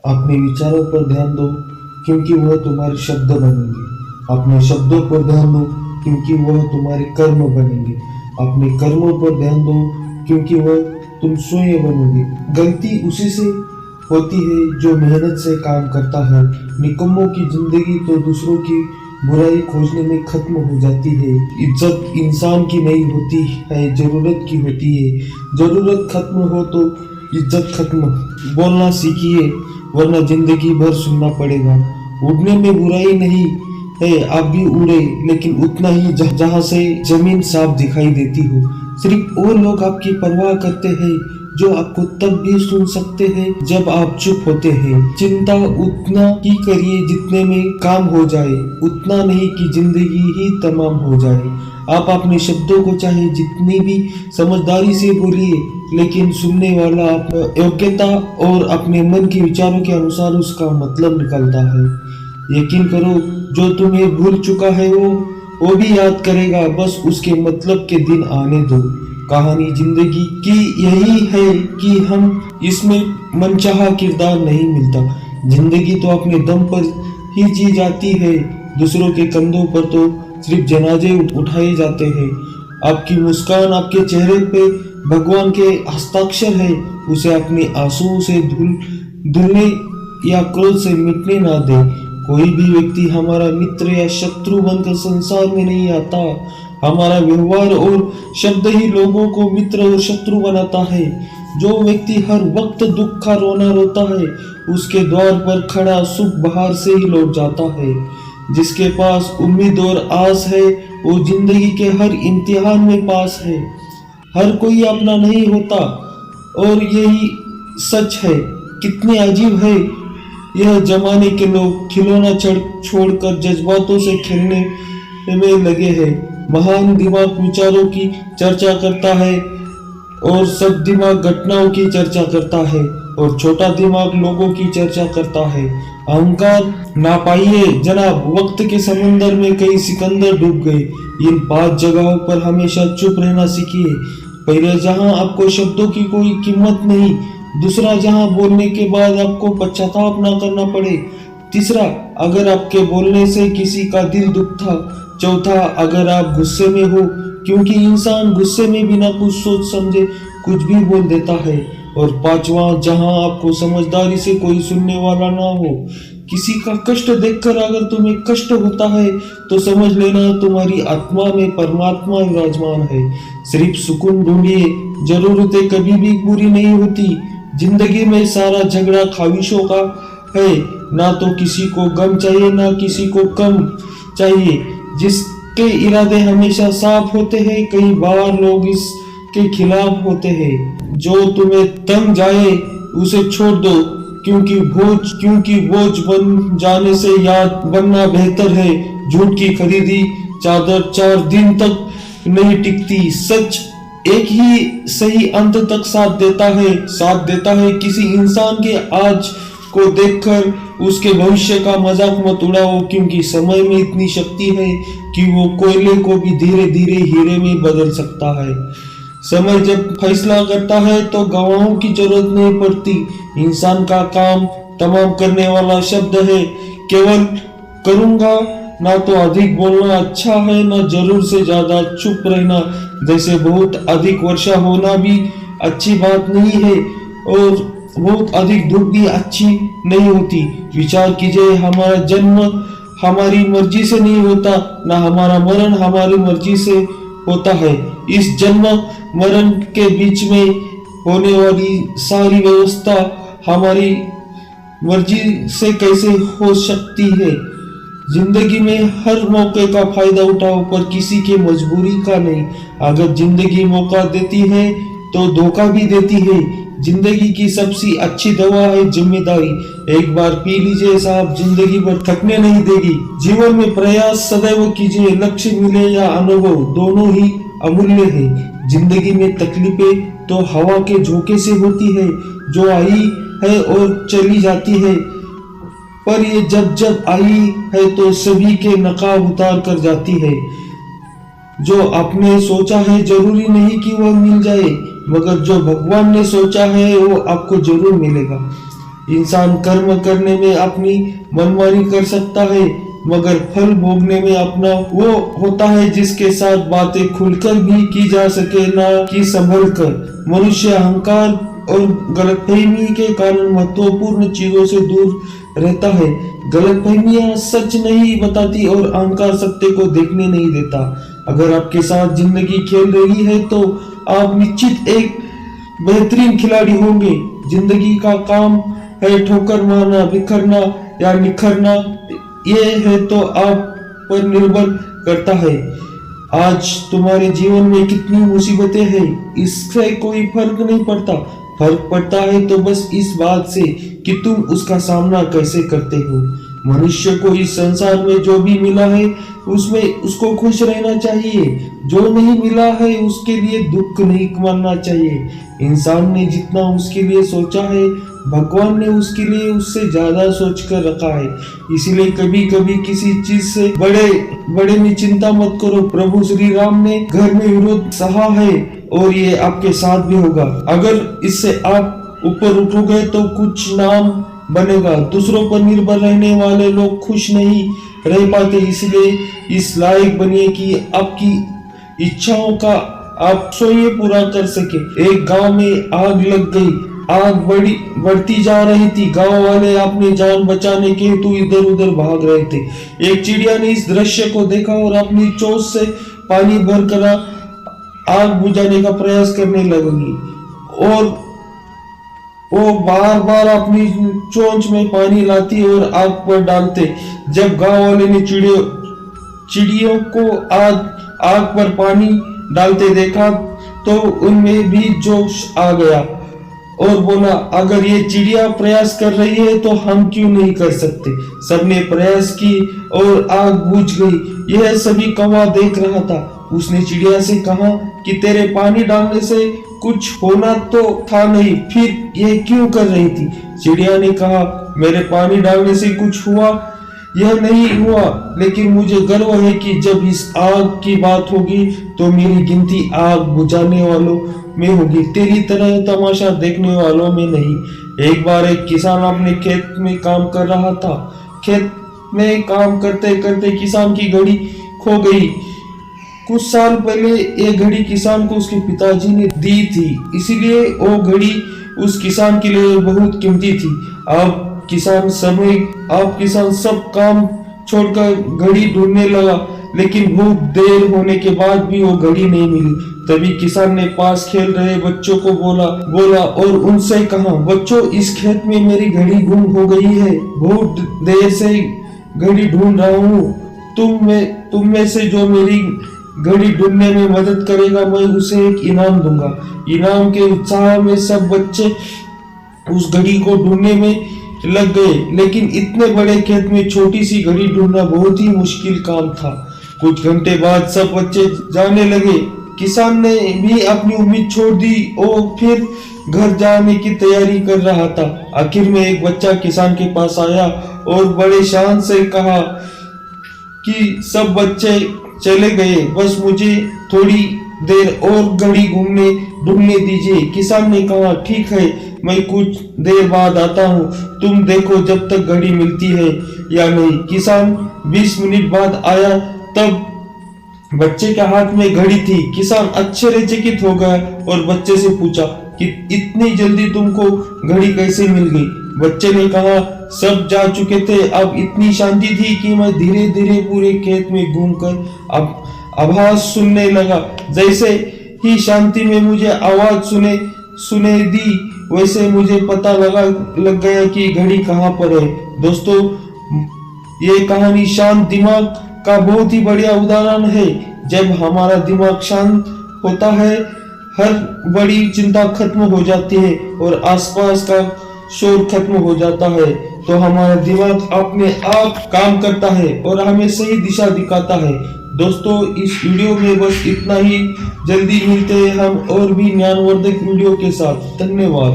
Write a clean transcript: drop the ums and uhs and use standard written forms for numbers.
अपने विचारों पर ध्यान दो क्योंकि वह तुम्हारे शब्द बनेंगे। अपने शब्दों पर ध्यान दो क्योंकि वह तुम्हारे कर्म बनेंगे। अपने कर्मों पर ध्यान दो क्योंकि वह तुम स्वयं बनोगे। गलती उसी से होती है जो मेहनत से काम करता है। निकम्मों की जिंदगी तो दूसरों की बुराई खोजने में खत्म हो जाती है। इज्जत इंसान की नहीं होती है, जरूरत की होती है। जरूरत खत्म हो तो इज्जत खत्म। बोलना सीखिए वरना जिंदगी भर सुनना पड़ेगा। उड़ने में बुराई नहीं है, आप भी उड़े लेकिन उतना ही जहां से जमीन साफ दिखाई देती हो। सिर्फ वो लोग आपकी परवाह करते हैं जो आपको तब भी सुन सकते हैं जब आप चुप होते हैं। चिंता उतना ही करिए जितने में काम हो जाए, उतना नहीं कि जिंदगी ही तमाम हो जाए। आप अपने शब्दों को चाहे जितनी भी समझदारी से बोलिए, लेकिन सुनने वाला आप योग्यता और अपने मन के विचारों के अनुसार उसका मतलब निकलता है। यकीन करो, जो तुम्हें भूल चुका है वो भी याद करेगा, बस उसके मतलब के दिन आने दो। कहानी जिंदगी की यही है कि हम इसमें मनचाहा किरदार नहीं मिलता। जिंदगी तो अपने दम पर ही जी जाती है, दूसरों के कंधों पर तो सिर्फ जनाजे उठाए जाते हैं। आपकी मुस्कान आपके चेहरे पे भगवान के हस्ताक्षर है, उसे अपने आंसुओं से धुलने या क्रोध से मिटने ना दे। कोई भी व्यक्ति हमारा मित्र या शत्रु बनकर संसार में नहीं आता। हमारा व्यवहार और शब्द ही लोगों को मित्र और शत्रु बनाता है। जो व्यक्ति हर वक्त दुख का रोना रोता है, उसके द्वार पर खड़ा सुख बाहर से ही लौट जाता है। जिसके पास उम्मीद और आस है, वो जिंदगी के हर इम्तिहान में पास है। हर कोई अपना नहीं होता और यही सच है। कितने अजीब है यह जमाने के लोग, खिलौना छोड़कर जज्बातों से खेलने में लगे हैं। महान दिमाग विचारों की चर्चा करता है और सब दिमाग घटनाओं की चर्चा करता है, और छोटा दिमाग लोगों की चर्चा करता है। अहंकार ना पाइए जनाब, वक्त के समंदर में कई सिकंदर डूब गए। इन 5 जगहों पर हमेशा चुप रहना सीखिए। पहले, जहां आपको शब्दों की कोई कीमत नहीं। दूसरा, जहां बोलने के बाद आपको पश्चाताप ना करना पड़े। तीसरा, अगर आपके बोलने से किसी का दिल दुखता। चौथा, अगर आप गुस्से में हो, क्योंकि इंसान गुस्से में बिना कुछ सोच समझे कुछ भी बोल देता है। और पांचवा, जहां आपको समझदारी से कोई सुनने वाला ना हो। किसी का कष्ट देखकर अगर तुम्हें कष्ट होता है तो समझ लेना तुम्हारी आत्मा में परमात्मा विराजमान है। सिर्फ सुकून ढूंढिए, जरूरतें कभी भी पूरी नहीं होती। जिंदगी में सारा झगड़ा ख्वाहिशों का है। ना तो किसी को गम चाहिए ना किसी को कम चाहिए। जिसके इरादे हमेशा साफ होते हैं, कई बार लोग इसके खिलाफ होते हैं। जो तुम्हें तंग जाए उसे छोड़ दो, क्योंकि बोझ बन जाने से याद बनना बेहतर है। झूठ की खरीदी चादर 4 दिन तक नहीं टिकती। सच एक ही सही अंत तक साथ देता है। किसी इंसान के आज को देखकर उसके भविष्य का मजाक मत उड़ाओ, क्योंकि समय में इतनी शक्ति है कि वो कोयले को भी धीरे धीरे हीरे में बदल सकता है। समय जब फैसला करता है तो गवाहों की जरूरत नहीं पड़ती। इंसान का काम तमाम करने वाला शब्द है। केवल करूंगा, ना तो अधिक बोलना अच्छा है, ना जरूर से ज्यादा चुप रहना। जैसे बहुत अधिक वर्षा होना भी अच्छी बात नहीं है और बहुत अधिक धूप भी अच्छी नहीं होती। विचार कीजिए, हमारा जन्म हमारी मर्जी से नहीं होता, ना हमारा मरण हमारी मर्जी से होता है। इस जन्म मरण के बीच में होने वाली सारी व्यवस्था हमारी मर्जी से कैसे हो सकती है। जिंदगी में हर मौके का फायदा उठाओ, पर किसी के मजबूरी का नहीं। अगर जिंदगी मौका देती है तो धोखा भी देती है। जिंदगी की सबसे अच्छी दवा है जिम्मेदारी। एक बार पी लीजिए साहब, जिंदगी भर थकने नहीं देगी। जीवन में प्रयास सदैव कीजिए, लक्ष्य मिले या अनुभव, दोनों ही अमूल्य है। जिंदगी में तकलीफें तो हवा के झोंके से होती है, जो आई है और चली जाती है, पर ये जब आई है तो सभी के नकाब उतार कर जाती है। जो आपने सोचा है जरूरी नहीं कि वह मिल जाए, मगर जो भगवान ने सोचा है वो आपको जरूर मिलेगा। इंसान कर्म करने में अपनी मनमानी कर सकता है, मगर फल भोगने में अपना वो होता है जिसके साथ बातें खुलकर भी की जा सके, ना कि संभल कर। मनुष्य अहंकार और गलतफहमी के कारण महत्वपूर्ण चीजों से दूर रहता है। गलतफहमियां सच नहीं बताती और अहंकार सत्य को देखने नहीं देता। अगर आपके साथ जिंदगी खेल रही है तो आप निश्चित एक बेहतरीन खिलाड़ी होंगे। जिंदगी का काम है ठोकर मारना, बिखरना या निखरना, ये है तो आप पर निर्भर करता है। आज तुम्हारे जीवन में कितनी मुसीबतें हैं, इससे कोई फर्क नहीं पड़ता। फर्क पड़ता है तो बस इस बात से कि तुम उसका सामना कैसे करते हो। मनुष्य को इस संसार में जो भी मिला है उसमें उसको खुश रहना चाहिए। जो नहीं मिला है उसके लिए दुख नहीं मानना चाहिए। इंसान ने जितना उसके लिए सोचा है, भगवान ने उसके लिए उससे ज्यादा सोच कर रखा है। इसलिए कभी कभी किसी चीज से बड़े में चिंता मत करो। प्रभु श्री राम ने घर में विरोध सहा है और ये आपके साथ भी होगा। अगर इससे आप ऊपर उठोगे तो कुछ नाम बनेगा। दूसरों पर निर्भर रहने वाले लोग खुश नहीं रह पाते। इसलिए इस लायक बनिए कि आपकी इच्छाओं का आप स्वयं पूरा कर सके। एक गांव में आग लग गई। आग बढ़ती जा रही थी। गांव वाले अपनी जान बचाने के हेतु इधर उधर भाग रहे थे। एक चिड़िया ने इस दृश्य को देखा और अपनी चोंच से पानी भरकर आग बुझाने का प्रयास करने लगी और वो बार बार अपनी चोंच में पानी लाती और आग पर डालते। जब गांव वाले ने चिड़ियों को आग पर पानी डालते देखा तो उनमें भी जोश आ गया और बोला, अगर ये चिड़िया प्रयास कर रही है तो हम क्यों नहीं कर सकते। सबने प्रयास की और आग बुझ गई। यह सभी कौवा देख रहा था। उसने चिड़िया से कहा कि तेरे पानी डालने से कुछ होना तो था नहीं, फिर ये क्यों कर रही थी। चिड़िया ने कहा, मेरे पानी डालने से कुछ हुआ यह नहीं हुआ, लेकिन मुझे गर्व है कि जब इस आग की बात होगी तो मेरी गिनती आग बुझाने वालों में होगी, तेरी तरह तमाशा देखने वालों में नहीं। एक बार एक किसान अपने खेत में काम कर रहा था। खेत में काम करते करते किसान की घड़ी खो गई। कुछ साल पहले ये घड़ी किसान को उसके पिताजी ने दी थी, इसीलिए वो घड़ी उस किसान के लिए बहुत कीमती थी। अब किसान सब काम छोड़कर घड़ी ढूंढने लगा, लेकिन बहुत देर होने के बाद भी वो घड़ी नहीं मिली। तभी किसान ने पास खेल रहे बच्चों को बोला और उनसे कहा, बच्चों, इस खेत में मेरी घड़ी गुम हो गई है। बहुत देर से घड़ी ढूंढ रहा हूँ। तुम में से जो मेरी घड़ी ढूंढने में मदद करेगा, मैं उसे एक इनाम दूंगा। इनाम के उत्साह में सब बच्चे उस घड़ी को ढूंढने में लग गए, लेकिन इतने बड़े खेत में छोटी सी घड़ी ढूंढना बहुत ही मुश्किल काम था। कुछ घंटे बाद सब बच्चे जाने लगे। किसान ने भी अपनी उम्मीद छोड़ दी और फिर घर जाने की तैयारी कर रहा था। आखिर में एक बच्चा किसान के पास आया और बड़े शान से कहा कि सब बच्चे चले गए, बस मुझे थोड़ी देर और घड़ी ढूंढने दीजिए। किसान ने कहा, ठीक है, मैं कुछ देर बाद आता हूँ, तुम देखो जब तक घड़ी मिलती है या नहीं। किसान 20 मिनट बाद आया, तब बच्चे के हाथ में घड़ी थी। किसान आश्चर्यचकित हो गया और बच्चे से पूछा कि इतनी जल्दी तुमको घड़ी कैसे मिल गई। बच्चे ने कहा, सब जा चुके थे, अब इतनी शांति थी कि मैं धीरे धीरे पूरे खेत में घूमकर अब आवाज सुनने लगा। जैसे ही शांति में मुझे आवाज सुने दी, वैसे मुझे पता लग गया कि घड़ी कहाँ पर है। दोस्तों, ये कहानी शांत दिमाग का बहुत ही बढ़िया उदाहरण है। जब हमारा दिमाग शांत होता है, हर बड़ी चिंता खत्म हो जाती है और आसपास का शोर खत्म हो जाता है, तो हमारा दिमाग अपने आप काम करता है और हमें सही दिशा दिखाता है। दोस्तों, इस वीडियो में बस इतना ही। जल्दी मिलते हैं हम और भी ज्ञानवर्धक वीडियो के साथ। धन्यवाद।